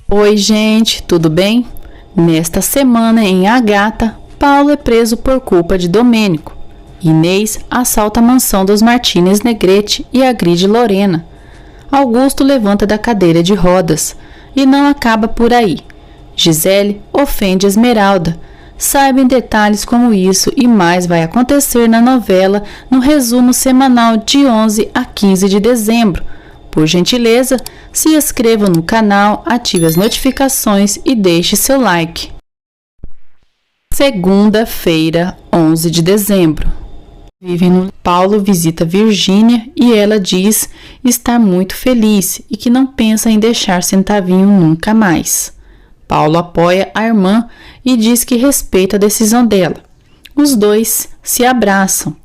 Oi, gente, tudo bem? Nesta semana em Agatha, Paulo é preso por culpa de Domênico. Inês assalta a mansão dos Martinez Negrete e agride Lorena. Augusto levanta da cadeira de rodas e não acaba por aí. Gisele ofende Esmeralda. Saiba em detalhes como isso e mais vai acontecer na novela no resumo semanal de 11 a 15 de dezembro. Por gentileza, se inscreva no canal, ative as notificações e deixe seu like. Segunda-feira, 11 de dezembro. Paulo visita Virgínia e ela diz estar muito feliz e que não pensa em deixar Centavinho nunca mais. Paulo apoia a irmã e diz que respeita a decisão dela. Os dois se abraçam.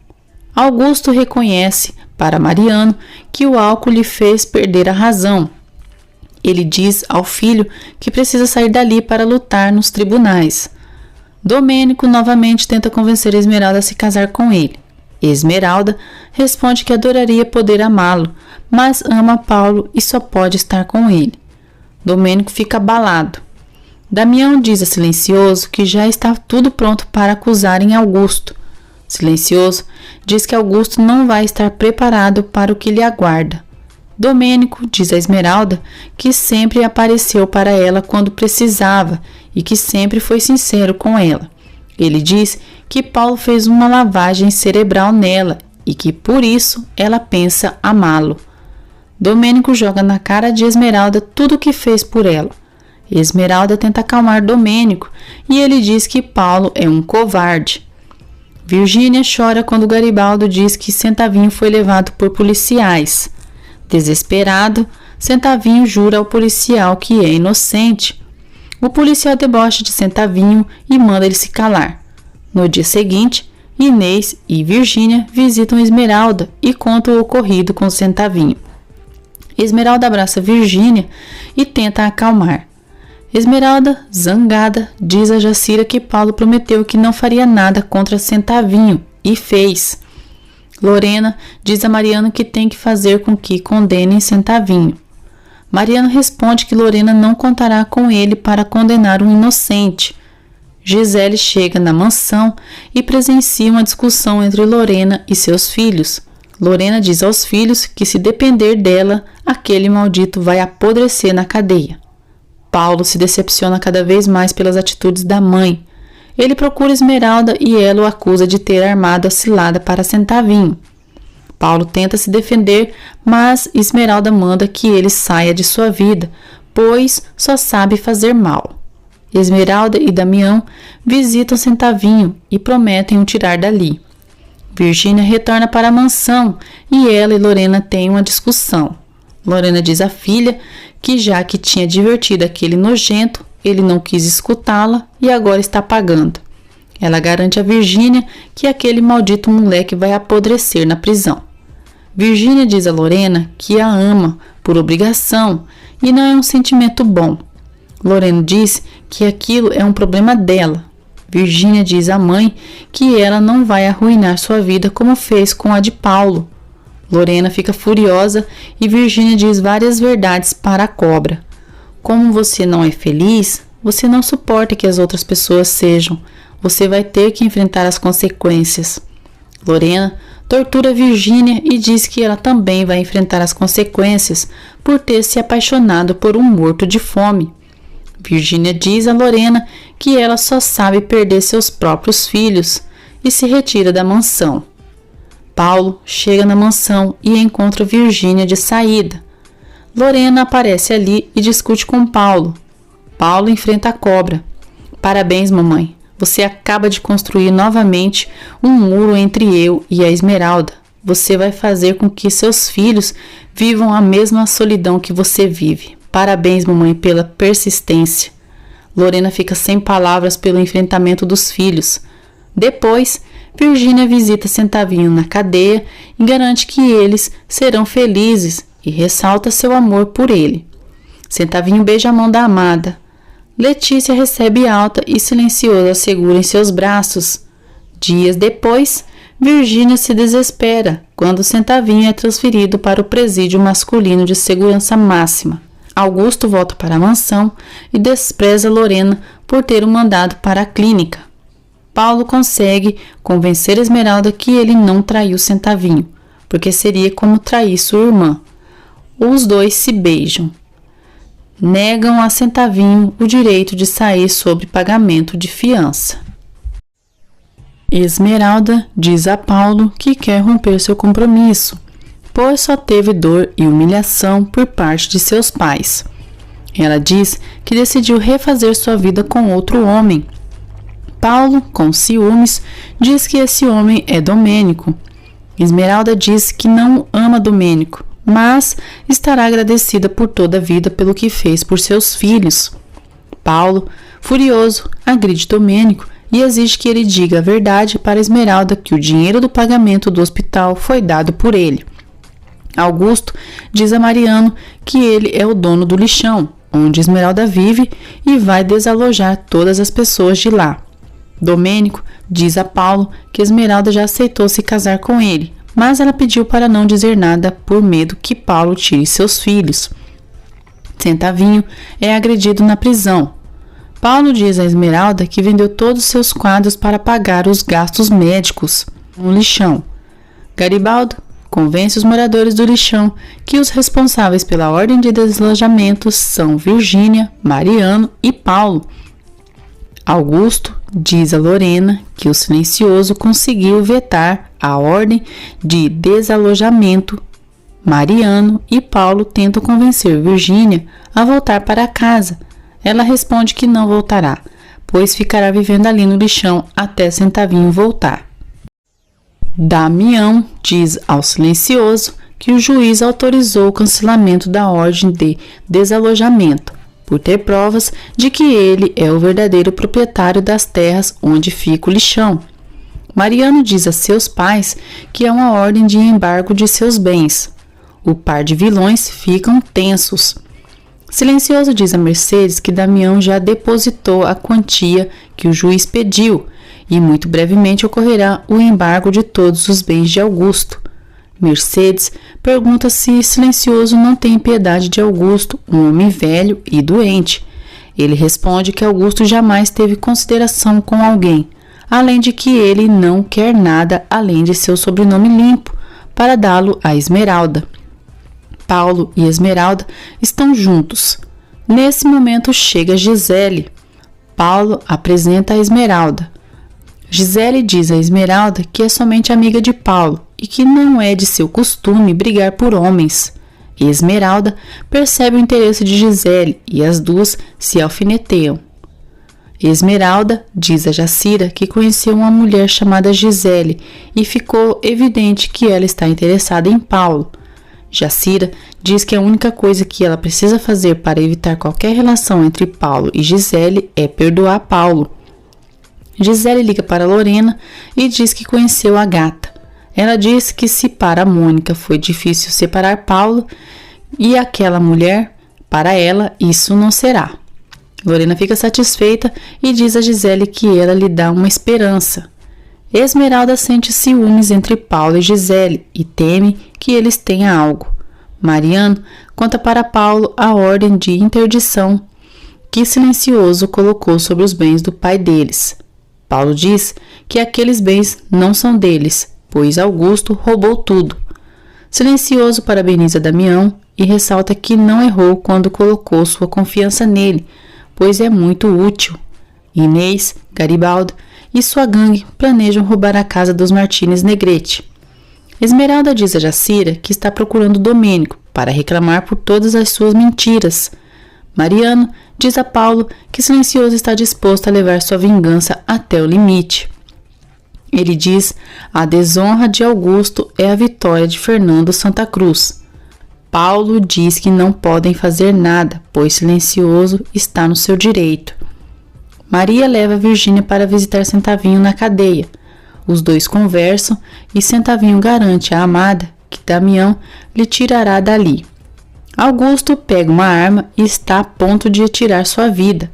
Augusto reconhece para Mariano que o álcool lhe fez perder a razão. Ele diz ao filho que precisa sair dali para lutar nos tribunais. Domênico novamente tenta convencer Esmeralda a se casar com ele. Esmeralda responde que adoraria poder amá-lo, mas ama Paulo e só pode estar com ele. Domênico fica abalado. Damião diz a Silencioso que já está tudo pronto para acusarem Augusto. Silencioso diz que Augusto não vai estar preparado para o que lhe aguarda. Domênico diz a Esmeralda que sempre apareceu para ela quando precisava e que sempre foi sincero com ela. Ele diz que Paulo fez uma lavagem cerebral nela e que por isso ela pensa amá-lo. Domênico joga na cara de Esmeralda tudo o que fez por ela. Esmeralda tenta acalmar Domênico e ele diz que Paulo é um covarde. Virgínia chora quando Garibaldo diz que Centavinho foi levado por policiais. Desesperado, Centavinho jura ao policial que é inocente. O policial debocha de Centavinho e manda ele se calar. No dia seguinte, Inês e Virgínia visitam Esmeralda e contam o ocorrido com Centavinho. Esmeralda abraça Virgínia e tenta acalmar. Esmeralda, zangada, diz a Jacira que Paulo prometeu que não faria nada contra Centavinho e fez. Lorena diz a Mariano que tem que fazer com que condenem Centavinho. Mariano responde que Lorena não contará com ele para condenar um inocente. Gisele chega na mansão e presencia uma discussão entre Lorena e seus filhos. Lorena diz aos filhos que se depender dela, aquele maldito vai apodrecer na cadeia. Paulo se decepciona cada vez mais pelas atitudes da mãe. Ele procura Esmeralda e ela o acusa de ter armado a cilada para Centavinho. Paulo tenta se defender, mas Esmeralda manda que ele saia de sua vida, pois só sabe fazer mal. Esmeralda e Damião visitam Centavinho e prometem o tirar dali. Virgínia retorna para a mansão e ela e Lorena têm uma discussão. Lorena diz à filha que já que tinha divertido aquele nojento, ele não quis escutá-la e agora está pagando. Ela garante a Virgínia que aquele maldito moleque vai apodrecer na prisão. Virgínia diz a Lorena que a ama por obrigação e não é um sentimento bom. Lorena diz que aquilo é um problema dela. Virgínia diz à mãe que ela não vai arruinar sua vida como fez com a de Paulo. Lorena fica furiosa e Virgínia diz várias verdades para a cobra. Como você não é feliz, você não suporta que as outras pessoas sejam. Você vai ter que enfrentar as consequências. Lorena tortura Virgínia e diz que ela também vai enfrentar as consequências por ter se apaixonado por um morto de fome. Virgínia diz a Lorena que ela só sabe perder seus próprios filhos e se retira da mansão. Paulo chega na mansão e encontra Virgínia de saída. Lorena aparece ali e discute com Paulo. Paulo enfrenta a cobra. Parabéns, mamãe. Você acaba de construir novamente um muro entre eu e a Esmeralda. Você vai fazer com que seus filhos vivam a mesma solidão que você vive. Parabéns, mamãe, pela persistência. Lorena fica sem palavras pelo enfrentamento dos filhos. Depois, Virgínia visita Centavinho na cadeia e garante que eles serão felizes e ressalta seu amor por ele. Centavinho beija a mão da amada. Letícia recebe alta e Silencioso a segura em seus braços. Dias depois, Virgínia se desespera quando Centavinho é transferido para o presídio masculino de segurança máxima. Augusto volta para a mansão e despreza Lorena por ter o mandado para a clínica. Paulo consegue convencer Esmeralda que ele não traiu Centavinho, porque seria como trair sua irmã. Os dois se beijam. Negam a Centavinho o direito de sair sob pagamento de fiança. Esmeralda diz a Paulo que quer romper seu compromisso, pois só teve dor e humilhação por parte de seus pais. Ela diz que decidiu refazer sua vida com outro homem. Paulo, com ciúmes, diz que esse homem é Domênico. Esmeralda diz que não ama Domênico, mas estará agradecida por toda a vida pelo que fez por seus filhos. Paulo, furioso, agride Domênico e exige que ele diga a verdade para Esmeralda que o dinheiro do pagamento do hospital foi dado por ele. Augusto diz a Mariano que ele é o dono do lixão, onde Esmeralda vive, e vai desalojar todas as pessoas de lá. Domênico diz a Paulo que Esmeralda já aceitou se casar com ele, mas ela pediu para não dizer nada por medo que Paulo tire seus filhos. Centavinho é agredido na prisão. Paulo diz a Esmeralda que vendeu todos seus quadros para pagar os gastos médicos no lixão. Garibaldo convence os moradores do lixão que os responsáveis pela ordem de desalojamento são Virgínia, Mariano e Paulo. Augusto diz a Lorena que o silencioso conseguiu vetar a ordem de desalojamento. Mariano e Paulo tentam convencer Virgínia a voltar para casa. Ela responde que não voltará, pois ficará vivendo ali no lixão até Centavinho voltar. Damião diz ao silencioso que o juiz autorizou o cancelamento da ordem de desalojamento, por ter provas de que ele é o verdadeiro proprietário das terras onde fica o lixão. Mariano diz a seus pais que é uma ordem de embargo de seus bens. O par de vilões ficam tensos. Silencioso diz a Mercedes que Damião já depositou a quantia que o juiz pediu e muito brevemente ocorrerá o embargo de todos os bens de Augusto. Mercedes pergunta se Silencioso não tem piedade de Augusto, um homem velho e doente. Ele responde que Augusto jamais teve consideração com alguém, além de que ele não quer nada além de seu sobrenome limpo para dá-lo a Esmeralda. Paulo e Esmeralda estão juntos. Nesse momento chega Gisele. Paulo apresenta a Esmeralda. Gisele diz a Esmeralda que é somente amiga de Paulo e que não é de seu costume brigar por homens. Esmeralda percebe o interesse de Gisele e as duas se alfineteiam. Esmeralda diz a Jacira que conheceu uma mulher chamada Gisele e ficou evidente que ela está interessada em Paulo. Jacira diz que a única coisa que ela precisa fazer para evitar qualquer relação entre Paulo e Gisele é perdoar Paulo. Gisele liga para Lorena e diz que conheceu a gata. Ela diz que se para Mônica foi difícil separar Paulo e aquela mulher, para ela isso não será. Lorena fica satisfeita e diz a Gisele que ela lhe dá uma esperança. Esmeralda sente ciúmes entre Paulo e Gisele e teme que eles tenham algo. Mariano conta para Paulo a ordem de interdição que Silencioso colocou sobre os bens do pai deles. Paulo diz que aqueles bens não são deles, pois Augusto roubou tudo. Silencioso parabeniza Damião e ressalta que não errou quando colocou sua confiança nele, pois é muito útil. Inês, Garibaldo e sua gangue planejam roubar a casa dos Martínez Negrete. Esmeralda diz a Jacira que está procurando Domênico para reclamar por todas as suas mentiras. Mariano diz a Paulo que Silencioso está disposto a levar sua vingança até o limite. Ele diz: a desonra de Augusto é a vitória de Fernando Santa Cruz. Paulo diz que não podem fazer nada, pois Silencioso está no seu direito. Maria leva Virgínia para visitar Centavinho na cadeia. Os dois conversam e Centavinho garante à amada que Damião lhe tirará dali. Augusto pega uma arma e está a ponto de tirar sua vida.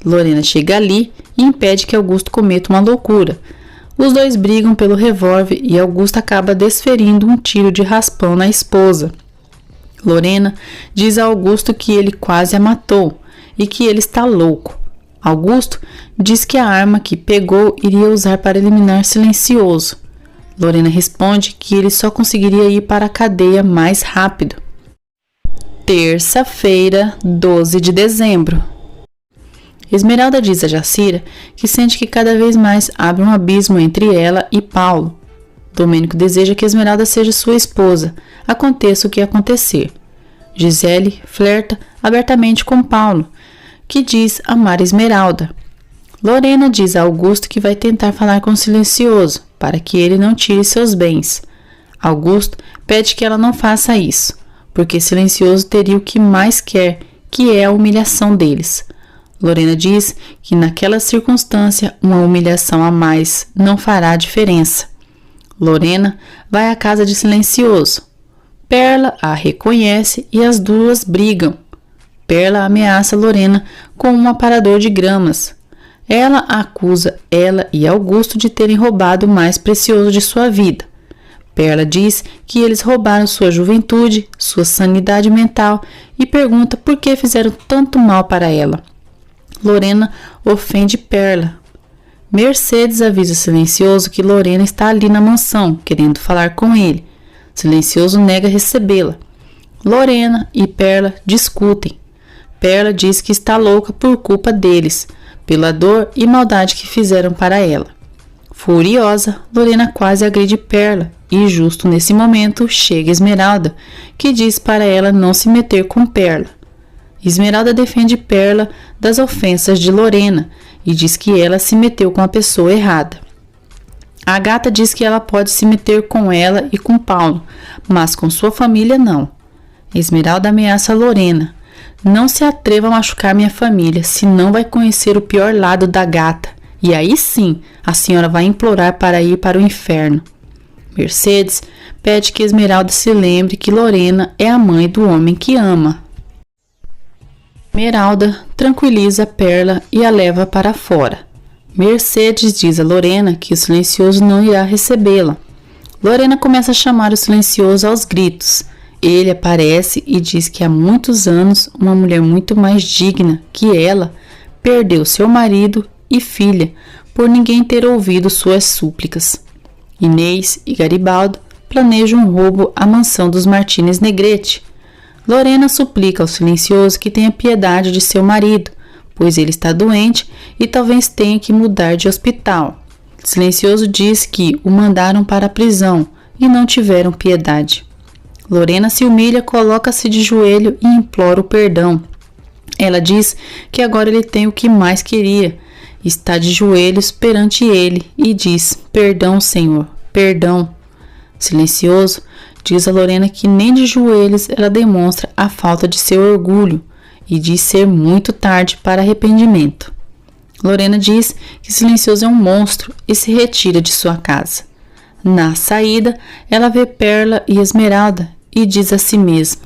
Lorena chega ali e impede que Augusto cometa uma loucura. Os dois brigam pelo revólver e Augusto acaba desferindo um tiro de raspão na esposa. Lorena diz a Augusto que ele quase a matou e que ele está louco. Augusto diz que a arma que pegou iria usar para eliminar Silencioso. Lorena responde que ele só conseguiria ir para a cadeia mais rápido. Terça-feira, 12 de dezembro. Esmeralda diz a Jacira que sente que cada vez mais abre um abismo entre ela e Paulo. Domênico deseja que Esmeralda seja sua esposa, aconteça o que acontecer. Gisele flerta abertamente com Paulo, que diz amar Esmeralda. Lorena diz a Augusto que vai tentar falar com o Silencioso, para que ele não tire seus bens. Augusto pede que ela não faça isso, porque Silencioso teria o que mais quer, que é a humilhação deles. Lorena diz que naquela circunstância uma humilhação a mais não fará diferença. Lorena vai à casa de Silencioso. Perla a reconhece e as duas brigam. Perla ameaça Lorena com um aparador de gramas. Ela acusa ela e Augusto de terem roubado o mais precioso de sua vida. Perla diz que eles roubaram sua juventude, sua sanidade mental e pergunta por que fizeram tanto mal para ela. Lorena ofende Perla. Mercedes avisa Silencioso que Lorena está ali na mansão, querendo falar com ele. Silencioso nega recebê-la. Lorena e Perla discutem. Perla diz que está louca por culpa deles, pela dor e maldade que fizeram para ela. Furiosa, Lorena quase agride Perla e justo nesse momento chega Esmeralda, que diz para ela não se meter com Perla. Esmeralda defende Perla das ofensas de Lorena e diz que ela se meteu com a pessoa errada. A gata diz que ela pode se meter com ela e com Paulo, mas com sua família não. Esmeralda ameaça Lorena. Não se atreva a machucar minha família, senão vai conhecer o pior lado da gata. E aí sim, a senhora vai implorar para ir para o inferno. Mercedes pede que Esmeralda se lembre que Lorena é a mãe do homem que ama. Esmeralda tranquiliza Perla e a leva para fora. Mercedes diz a Lorena que o Silencioso não irá recebê-la. Lorena começa a chamar o Silencioso aos gritos. Ele aparece e diz que há muitos anos uma mulher muito mais digna que ela perdeu seu marido e filha por ninguém ter ouvido suas súplicas. Inês e Garibaldo planejam um roubo à mansão dos Martínez Negrete. Lorena suplica ao Silencioso que tenha piedade de seu marido, pois ele está doente e talvez tenha que mudar de hospital. Silencioso diz que o mandaram para a prisão e não tiveram piedade. Lorena se humilha, coloca-se de joelho e implora o perdão. Ela diz que agora ele tem o que mais queria. Está de joelhos perante ele e diz: perdão, Senhor, perdão. Silencioso diz a Lorena que nem de joelhos ela demonstra a falta de seu orgulho e diz ser muito tarde para arrependimento. Lorena diz que Silencioso é um monstro e se retira de sua casa. Na saída, ela vê Perla e Esmeralda e diz a si mesma: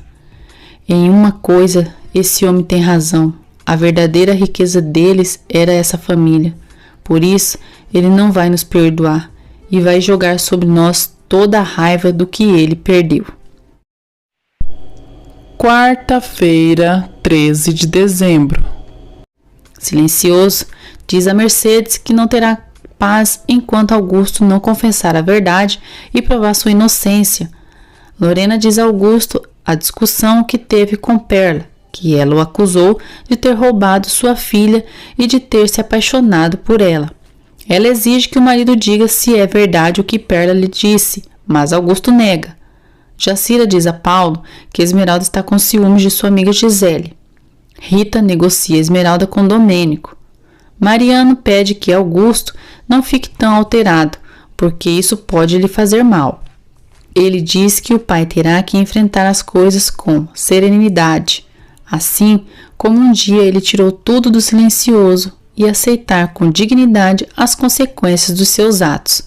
em uma coisa esse homem tem razão. A verdadeira riqueza deles era essa família. Por isso, ele não vai nos perdoar e vai jogar sobre nós toda a raiva do que ele perdeu. Quarta-feira, 13 de dezembro. Silencioso diz a Mercedes que não terá paz enquanto Augusto não confessar a verdade e provar sua inocência. Lorena diz a Augusto a discussão que teve com Perla, que ela o acusou de ter roubado sua filha e de ter se apaixonado por ela. Ela exige que o marido diga se é verdade o que Perla lhe disse, mas Augusto nega. Jacira diz a Paulo que Esmeralda está com ciúmes de sua amiga Gisele. Rita negocia Esmeralda com Domênico. Mariano pede que Augusto não fique tão alterado, porque isso pode lhe fazer mal. Ele diz que o pai terá que enfrentar as coisas com serenidade, assim como um dia ele tirou tudo do Silencioso e aceitar com dignidade as consequências dos seus atos.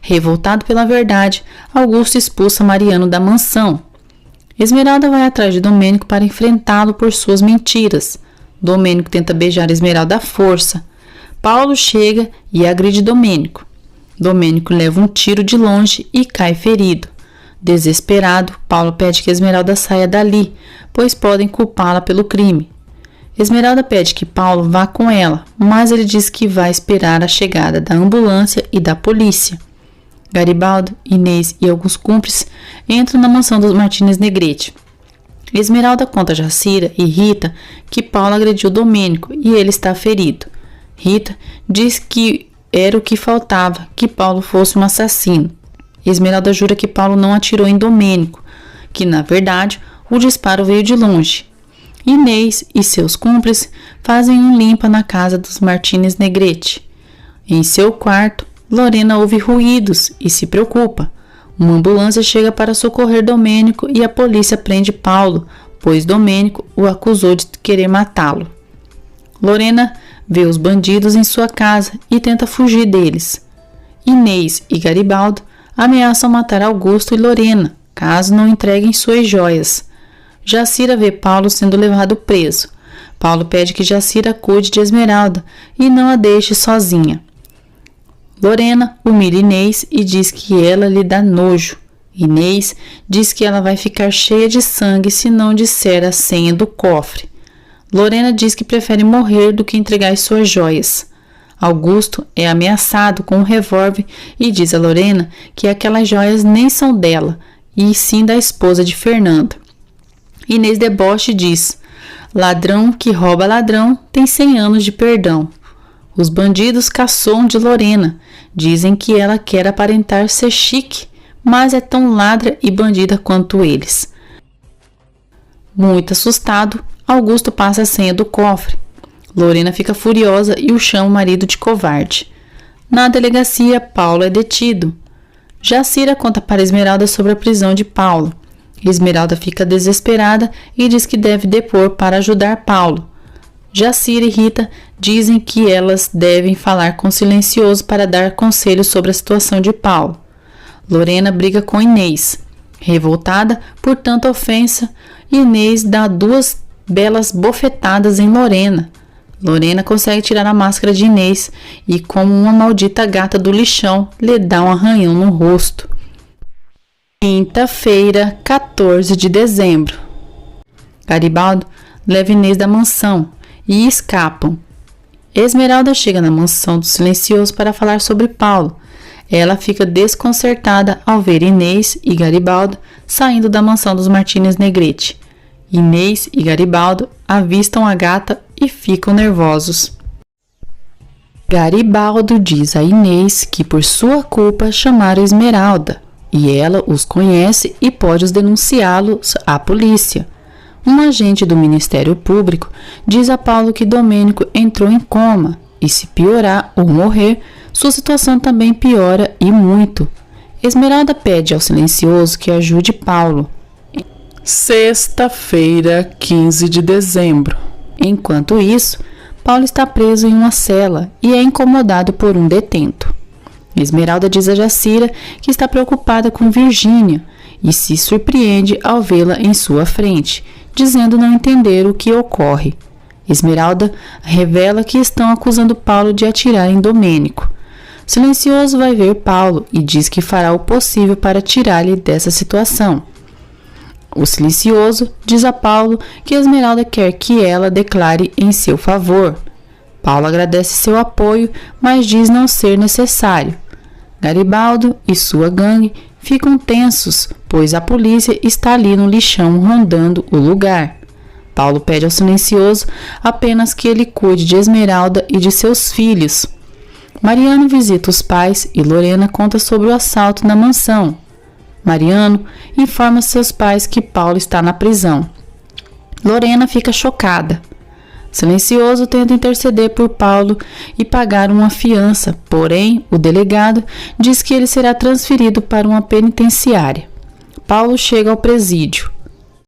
Revoltado pela verdade, Augusto expulsa Mariano da mansão. Esmeralda vai atrás de Domênico para enfrentá-lo por suas mentiras. Domênico tenta beijar Esmeralda à força. Paulo chega e agride Domênico. Domênico leva um tiro de longe e cai ferido. Desesperado, Paulo pede que Esmeralda saia dali, pois podem culpá-la pelo crime. Esmeralda pede que Paulo vá com ela, mas ele diz que vai esperar a chegada da ambulância e da polícia. Garibaldo, Inês e alguns cúmplices entram na mansão dos Martins Negrete. Esmeralda conta a Jacira e Rita que Paulo agrediu Domênico e ele está ferido. Rita diz que era o que faltava, que Paulo fosse um assassino. Esmeralda jura que Paulo não atirou em Domênico, que na verdade o disparo veio de longe. Inês e seus cúmplices fazem um limpa na casa dos Martins Negrete. Em seu quarto, Lorena ouve ruídos e se preocupa. Uma ambulância chega para socorrer Domênico e a polícia prende Paulo, pois Domênico o acusou de querer matá-lo. Lorena vê os bandidos em sua casa e tenta fugir deles. Inês e Garibaldo ameaçam matar Augusto e Lorena, caso não entreguem suas joias. Jacira vê Paulo sendo levado preso. Paulo pede que Jacira cuide de Esmeralda e não a deixe sozinha. Lorena humilha Inês e diz que ela lhe dá nojo. Inês diz que ela vai ficar cheia de sangue se não disser a senha do cofre. Lorena diz que prefere morrer do que entregar suas joias. Augusto é ameaçado com um revólver e diz a Lorena que aquelas joias nem são dela, e sim da esposa de Fernando. Inês deboche e diz: ladrão que rouba ladrão tem 100 anos de perdão. Os bandidos caçoam de Lorena, dizem que ela quer aparentar ser chique, mas é tão ladra e bandida quanto eles. Muito assustado, Augusto passa a senha do cofre. Lorena fica furiosa e o chama o marido de covarde. Na delegacia, Paulo é detido. Jacira conta para Esmeralda sobre a prisão de Paulo. Esmeralda fica desesperada e diz que deve depor para ajudar Paulo. Jacira e Rita dizem que elas devem falar com Silencioso para dar conselhos sobre a situação de Paulo. Lorena briga com Inês. Revoltada por tanta ofensa, Inês dá 2 belas bofetadas em Lorena. Lorena consegue tirar a máscara de Inês e, como uma maldita gata do lixão, lhe dá um arranhão no rosto. Quinta-feira, 14 de dezembro. Garibaldo leva Inês da mansão e escapam. Esmeralda chega na mansão do Silencioso para falar sobre Paulo. Ela fica desconcertada ao ver Inês e Garibaldo saindo da mansão dos Martins Negrete. Inês e Garibaldo avistam a gata e ficam nervosos. Garibaldo diz a Inês que por sua culpa chamaram Esmeralda, e ela os conhece e pode os denunciá-los à polícia. Um agente do Ministério Público diz a Paulo que Domênico entrou em coma e, se piorar ou morrer, sua situação também piora e muito. Esmeralda pede ao Silencioso que ajude Paulo. Sexta-feira, 15 de dezembro. Enquanto isso, Paulo está preso em uma cela e é incomodado por um detento. Esmeralda diz a Jacira que está preocupada com Virgínia e se surpreende ao vê-la em sua frente, dizendo não entender o que ocorre. Esmeralda revela que estão acusando Paulo de atirar em Domênico. Silencioso vai ver Paulo e diz que fará o possível para tirar-lhe dessa situação. O Silencioso diz a Paulo que Esmeralda quer que ela declare em seu favor. Paulo agradece seu apoio, mas diz não ser necessário. Garibaldo e sua gangue ficam tensos, pois a polícia está ali no lixão rondando o lugar. Paulo pede ao Silencioso apenas que ele cuide de Esmeralda e de seus filhos. Mariano visita os pais e Lorena conta sobre o assalto na mansão. Mariano informa seus pais que Paulo está na prisão. Lorena fica chocada. Silencioso tenta interceder por Paulo e pagar uma fiança, porém o delegado diz que ele será transferido para uma penitenciária. Paulo chega ao presídio.